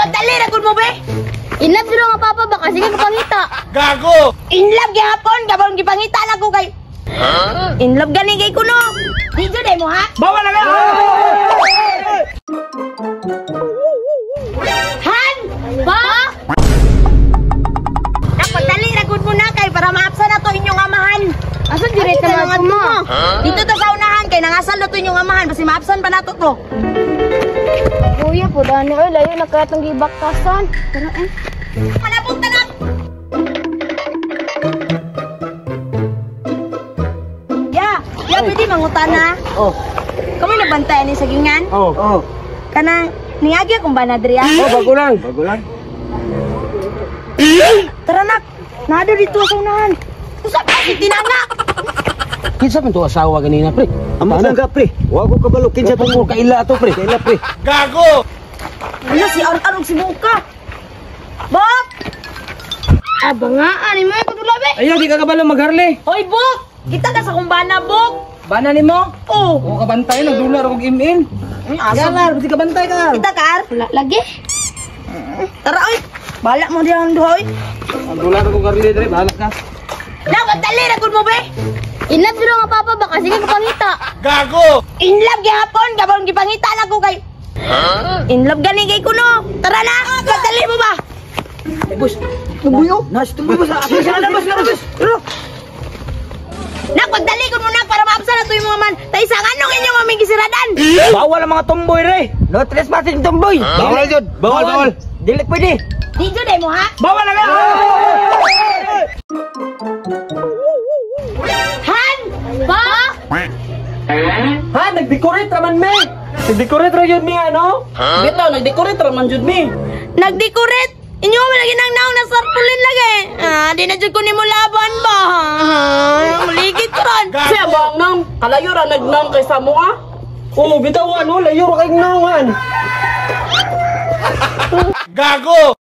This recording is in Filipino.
Napagdali na kun mo be. In love sila nga papa baka sige kapangita. Gago! In love gihapon, gabon gipangita na ko kay. In love gani kay kuno. Di jud mo ha. Bawal na! Han! Pa? Napagdali na kun mo na kay para maapsa na to inyong amahan. Asa direta na ako mo? Dito to sa unahan kay nangasal na to inyong amahan basi maapsan pa nato to. Kuya po dani oy layo nakatong gibaktasan. Tara eh. Manabot na na. Ya, pwede mangutana. Oh. Kami nagbantayan ni sagingan. Oh. Kanang niagi akong banadriya. Oh, bago lang. Bago lang. Tara nak, nado dito sa unahan. Usap ka si tinangak. Kinsa man to asawa ganina, pre? Amo lang ka, pre. Wa ko kabalo kinsa Kinsa mo kaila to, pre? Kaila, pre. Gago! Ano si arong si Muka? Bok! Abangaan mo ko dula be. Ayaw, di ka kabalo mag-harley. Hoy Bok! Kita ka sa kumbana Bok! Bana ni mo? Oh! O kabantay, nagdular ako im-in. Galar, pati kabantay ka. Kita ka Ar? Wala lagi. Tara oy! Balak mo diyan doy. Nagdular ako garli dre, bahala ka. Napagdali na kun mo be. In love sila nga papa baka sige kapangita. Gago! In love gihapon, gabon gipangita na ko kay. In love gani kay kuno. Tara na! Pagdali mo ba? Eh, boss. Nabuyo. Nas, tumbo boss. Ako sa labas ka, boss. Nak, pagdali ko muna para maapsa na to yung mga man. Tay isang anong inyong aming gisiradan. Bawal ang mga tomboy, re. No trespassing tomboy. Bawal jud. Bawal. Dili pwede. Di jud mo ha. Bawal na. Han! Pa? Ha, nag-decorate raman me. Nag-decorate ra yun mi, ano? Bitaw, nag-decorate raman jud mi. Nagdecorate. Inyo mo lagi nang naong na sarpulin lagi. Di na jud ko nimo laban ba. Maligid ko ron. Siya ba ang nang? Kalayo ra nagnang kay Samo, ah? Oo, bitaw, ano? Layo ra kay nangan. Gago!